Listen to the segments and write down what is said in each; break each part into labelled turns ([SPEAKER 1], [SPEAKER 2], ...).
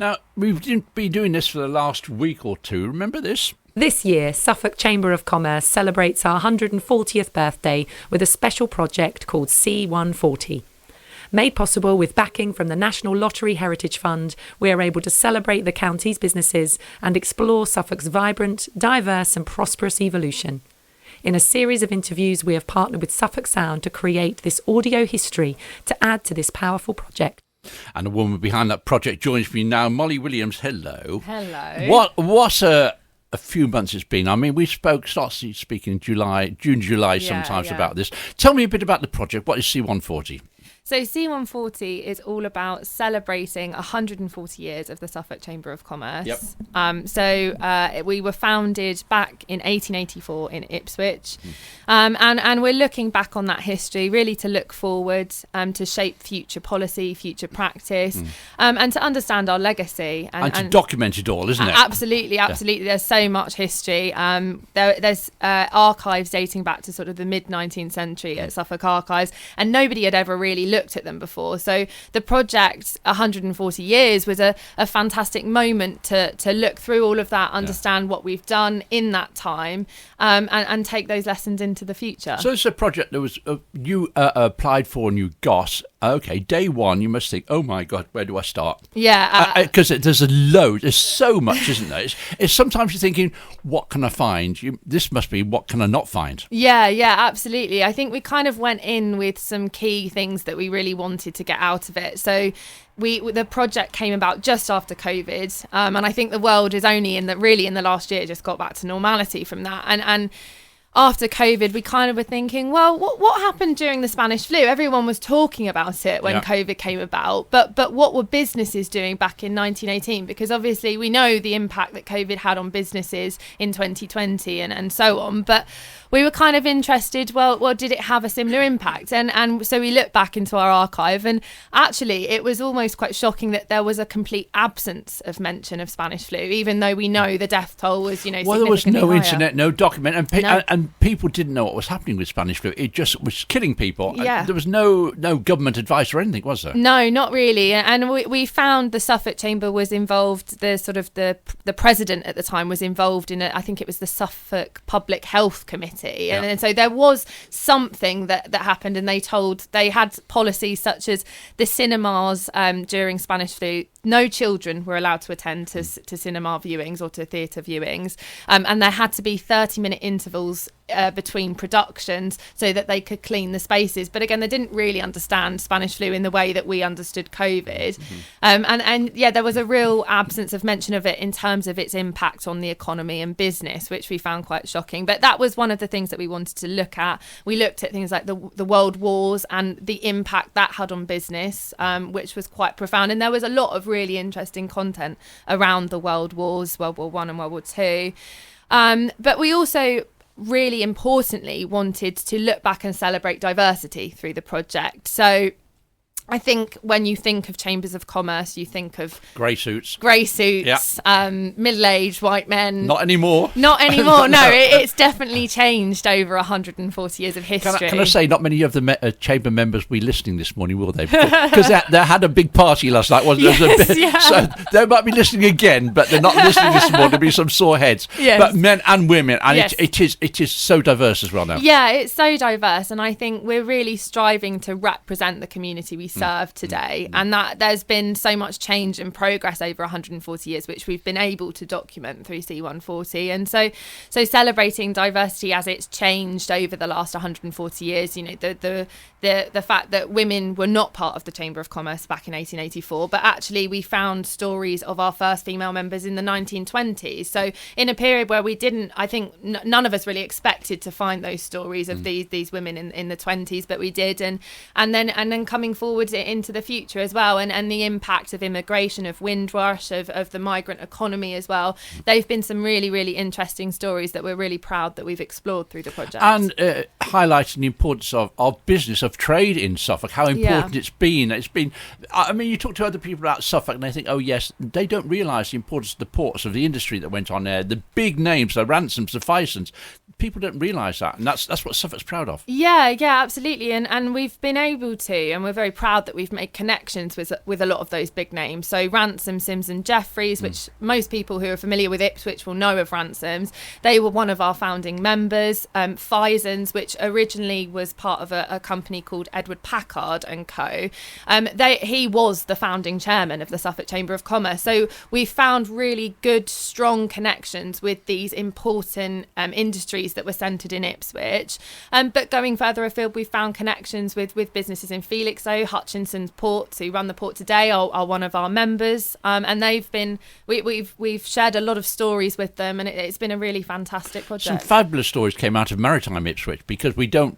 [SPEAKER 1] Now, we've been doing this for the last week or two. Remember this?
[SPEAKER 2] This year, Suffolk Chamber of Commerce celebrates our 140th birthday with a special project called C140. Made possible with backing from the National Lottery Heritage Fund, we are able to celebrate the county's businesses and explore Suffolk's vibrant, diverse and prosperous evolution. In a series of interviews, we have partnered with Suffolk Sound to create this audio history to add to this powerful project.
[SPEAKER 1] And the woman behind that project joins me now, Molly Williams. Hello.
[SPEAKER 3] Hello.
[SPEAKER 1] What a few months it's been. I mean, we started speaking in June, July sometimes about this. Tell me a bit about the project. What is C140?
[SPEAKER 3] So C140 is all about celebrating 140 years of the Suffolk Chamber of Commerce.
[SPEAKER 1] Yep.
[SPEAKER 3] We were founded back in 1884 in Ipswich. And we're looking back on that history really to look forward, to shape future policy, future practice, and to understand our legacy.
[SPEAKER 1] And to document it all, isn't it?
[SPEAKER 3] Absolutely. Yeah. There's so much history. There's archives dating back to sort of the mid-19th century at Suffolk Archives, and nobody had ever really looked at them before. So the project 140 years was a fantastic moment to look through all of that, understand what we've done in that time, and take those lessons into the future.
[SPEAKER 1] So it's a project that was you applied for and you got. Okay, day one, you must think, oh my God, where do I start?
[SPEAKER 3] Yeah.
[SPEAKER 1] Because there's a load, there's so much, isn't there? It's sometimes you're thinking, what can I find? This must be, what can I not find?
[SPEAKER 3] Yeah, absolutely. I think we kind of went in with some key things that we really wanted to get out of it. So the project came about just after COVID, and I think the world is only in the last year just got back to normality from that. And after COVID, we kind of were thinking, well, what happened during the Spanish flu? Everyone was talking about it when COVID came about, but what were businesses doing back in 1918? Because obviously we know the impact that COVID had on businesses in 2020 and so on, but we were kind of interested, well, did it have a similar impact? And so we looked back into our archive, and actually it was almost quite shocking that there was a complete absence of mention of Spanish flu, even though we know the death toll was,
[SPEAKER 1] well, there was no
[SPEAKER 3] higher.
[SPEAKER 1] internet, no document, and people didn't know what was happening with Spanish flu. It just was killing people.
[SPEAKER 3] Yeah.
[SPEAKER 1] There was no government advice or anything, was there?
[SPEAKER 3] No, not really. And we found the Suffolk Chamber was involved, the president at the time was involved in I think it was the Suffolk Public Health Committee.
[SPEAKER 1] Yeah.
[SPEAKER 3] And so there was something that happened, and they had policies such as the cinemas during Spanish flu. No children were allowed to attend to cinema viewings or to theatre viewings. And there had to be 30-minute intervals between productions so that they could clean the spaces. But again, they didn't really understand Spanish flu in the way that we understood COVID. And there was a real absence of mention of it in terms of its impact on the economy and business, which we found quite shocking. But that was one of the things that we wanted to look at. We looked at things like the world wars and the impact that had on business, which was quite profound. And there was a lot of really interesting content around the world wars, World War I and World War II. But we also really importantly wanted to look back and celebrate diversity through the project. So I think when you think of chambers of commerce, you think of
[SPEAKER 1] grey suits,
[SPEAKER 3] middle-aged white men.
[SPEAKER 1] Not anymore.
[SPEAKER 3] No, it's definitely changed over 140 years of history.
[SPEAKER 1] Can I say, not many of the chamber members will be listening this morning, will they? Because they had a big party last night, wasn't there? So they might be listening again, but they're not listening this morning. There'll be some sore heads.
[SPEAKER 3] Yes.
[SPEAKER 1] But men and women, and it is so diverse as well now.
[SPEAKER 3] Yeah, it's so diverse, and I think we're really striving to represent the community we serve today, and that there's been so much change and progress over 140 years, which we've been able to document through C140. And so celebrating diversity as it's changed over the last 140 years, the fact that women were not part of the Chamber of Commerce back in 1884, but actually we found stories of our first female members in the 1920s. So in a period where we didn't, I think none of us really expected to find those stories of these women in the 20s, but we did. And then coming forward into the future as well, and the impact of immigration, of Windrush, of the migrant economy as well. They've been some really, really interesting stories that we're really proud that we've explored through the project.
[SPEAKER 1] And highlighting the importance of business, of trade in Suffolk, how important it's been. I mean, you talk to other people about Suffolk and they think, oh yes, they don't realise the importance of the ports, of the industry that went on there, the big names, the Ransoms, the Fisons. People don't realise that, and that's what Suffolk's proud of.
[SPEAKER 3] Yeah, absolutely. And we've been able to, and we're very proud proud that we've made connections with a lot of those big names. So Ransom, Sims and Jeffries, which most people who are familiar with Ipswich will know of Ransoms. They were one of our founding members. Fisons, which originally was part of a company called Edward Packard and Co. He was the founding chairman of the Suffolk Chamber of Commerce. So we found really good, strong connections with these important industries that were centred in Ipswich. But going further afield, we found connections with businesses in Felixstowe. Hutchinson's Ports, who run the port today, are one of our members, and they've been we've shared a lot of stories with them, and it's been a really fantastic project.
[SPEAKER 1] Some fabulous stories came out of maritime Ipswich, because we do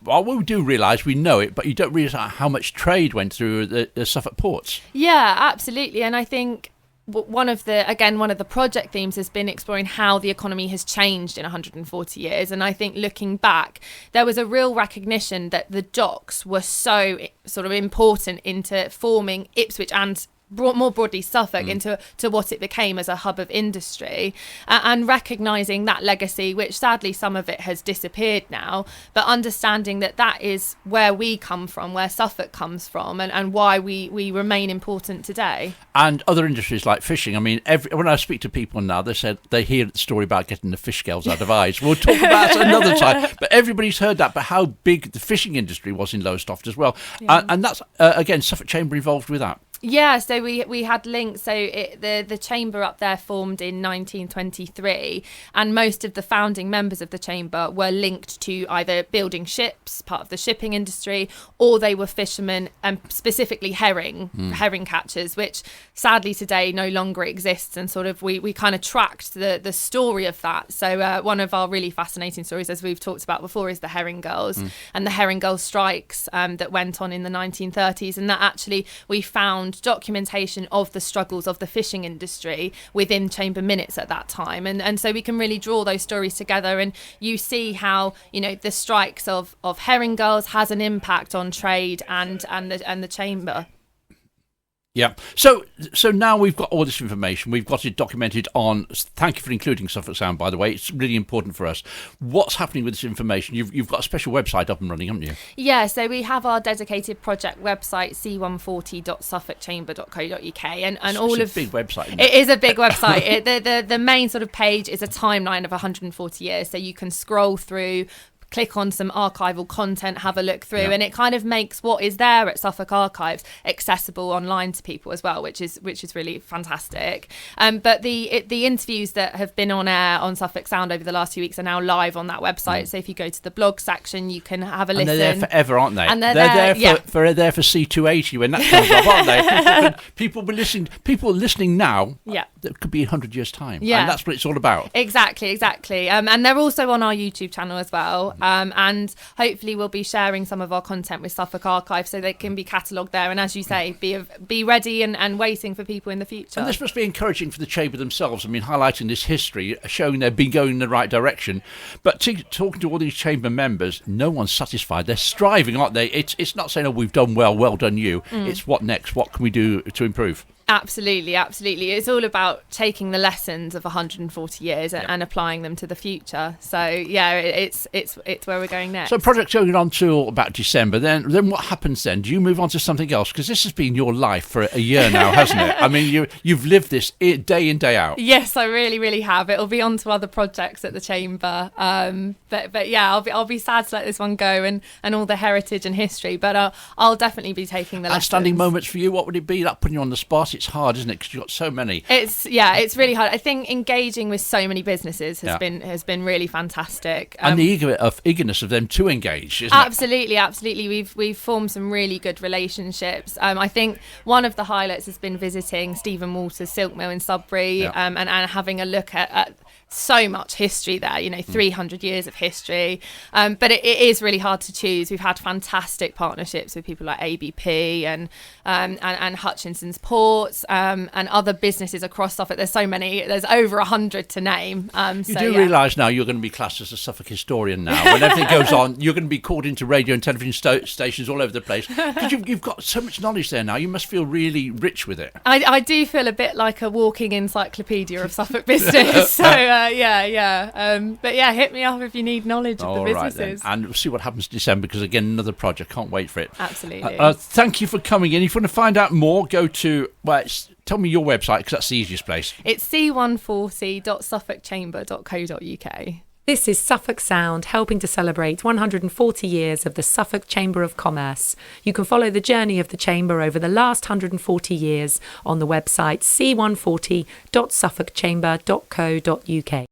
[SPEAKER 1] realise, we know it, but you don't realise how much trade went through the Suffolk ports.
[SPEAKER 3] Yeah, absolutely. And I think one of the project themes has been exploring how the economy has changed in 140 years. And I think looking back, there was a real recognition that the docks were so sort of important into forming Ipswich and more broadly Suffolk into what it became as a hub of industry, and recognising that legacy, which sadly some of it has disappeared now, but understanding that is where we come from, where Suffolk comes from, and why we remain important today.
[SPEAKER 1] And other industries like fishing. I mean, when I speak to people now, they said they hear the story about getting the fish scales out of eyes. We'll talk about that another time. But everybody's heard that, but how big the fishing industry was in Lowestoft as well. Yeah. And that's, again, Suffolk Chamber involved with that.
[SPEAKER 3] Yeah, so we had links. So the chamber up there formed in 1923, and most of the founding members of the chamber were linked to either building ships, part of the shipping industry, or they were fishermen, and specifically herring catchers, which sadly today no longer exists. And sort of we kind of tracked the story of that. So one of our really fascinating stories, as we've talked about before, is the Herring Girls and the Herring Girls strikes that went on in the 1930s, and that actually we found documentation of the struggles of the fishing industry within chamber minutes at that time, and so we can really draw those stories together, and you see how the strikes of Herring Girls has an impact on trade and the chamber.
[SPEAKER 1] Yeah. So now we've got all this information. We've got it documented on. Thank you for including Suffolk Sound, by the way. It's really important for us. What's happening with this information? You've got a special website up and running, haven't you? Yeah.
[SPEAKER 3] So we have our dedicated project website, c140.suffolkchamber.co.uk, and all
[SPEAKER 1] it's a big website.
[SPEAKER 3] It is a big website. The main sort of page is a timeline of 140 years, so you can scroll through, click on some archival content, have a look through, and it kind of makes what is there at Suffolk Archives accessible online to people as well, which is really fantastic. But the interviews that have been on air on Suffolk Sound over the last few weeks are now live on that website. So if you go to the blog section, you can have a listen.
[SPEAKER 1] And they're there forever, aren't they?
[SPEAKER 3] And they're there
[SPEAKER 1] for C280 when that comes up, aren't they? People listening now.
[SPEAKER 3] Yeah.
[SPEAKER 1] That could be 100 years' time.
[SPEAKER 3] Yeah.
[SPEAKER 1] And that's what it's all about.
[SPEAKER 3] Exactly. And they're also on our YouTube channel as well. And hopefully we'll be sharing some of our content with Suffolk Archive so they can be catalogued there. And as you say, be ready and waiting for people in the future.
[SPEAKER 1] And this must be encouraging for the Chamber themselves. I mean, highlighting this history, showing they've been going in the right direction. But talking to all these Chamber members, no one's satisfied. They're striving, aren't they? It's not saying, oh, we've done well done you. It's what next? What can we do to improve?
[SPEAKER 3] Absolutely. It's all about taking the lessons of 140 years and applying them to the future. So yeah, it's where we're going next.
[SPEAKER 1] So project's going on till about December. Then what happens then? Do you move on to something else? Because this has been your life for a year now, hasn't it? I mean, you've lived this day in, day out.
[SPEAKER 3] Yes, I really, really have. It'll be on to other projects at the Chamber. But yeah, I'll be sad to let this one go and all the heritage and history. But I'll definitely be taking the lessons.
[SPEAKER 1] Outstanding moments for you. What would it be? That putting you on the spot. It's hard, isn't it? Because you've got so many.
[SPEAKER 3] It's really hard. I think engaging with so many businesses has been really fantastic.
[SPEAKER 1] And the eagerness of them to engage, isn't
[SPEAKER 3] it? Absolutely. We've formed some really good relationships. I think one of the highlights has been visiting Stephen Walter's Silk Mill in Sudbury, and having a look at so much history there, 300 years of history. But it is really hard to choose. We've had fantastic partnerships with people like ABP and Hutchinson's Ports. ports and other businesses across Suffolk. There's so many. There's over 100 to name.
[SPEAKER 1] You do realise now you're going to be classed as a Suffolk historian now. When everything goes on, you're going to be called into radio and television stations all over the place. Because you've got so much knowledge there now. You must feel really rich with it.
[SPEAKER 3] I do feel a bit like a walking encyclopedia of Suffolk business. So, yeah. But yeah, hit me up if you need knowledge of the businesses.
[SPEAKER 1] Right, and we'll see what happens in December, because, again, another project. Can't wait for it.
[SPEAKER 3] Absolutely.
[SPEAKER 1] Thank you for coming in. If you want to find out more, go to, tell me your website, because that's the easiest place.
[SPEAKER 3] It's c140.suffolkchamber.co.uk.
[SPEAKER 2] This is Suffolk Sound, helping to celebrate 140 years of the Suffolk Chamber of Commerce. You can follow the journey of the Chamber over the last 140 years on the website c140.suffolkchamber.co.uk.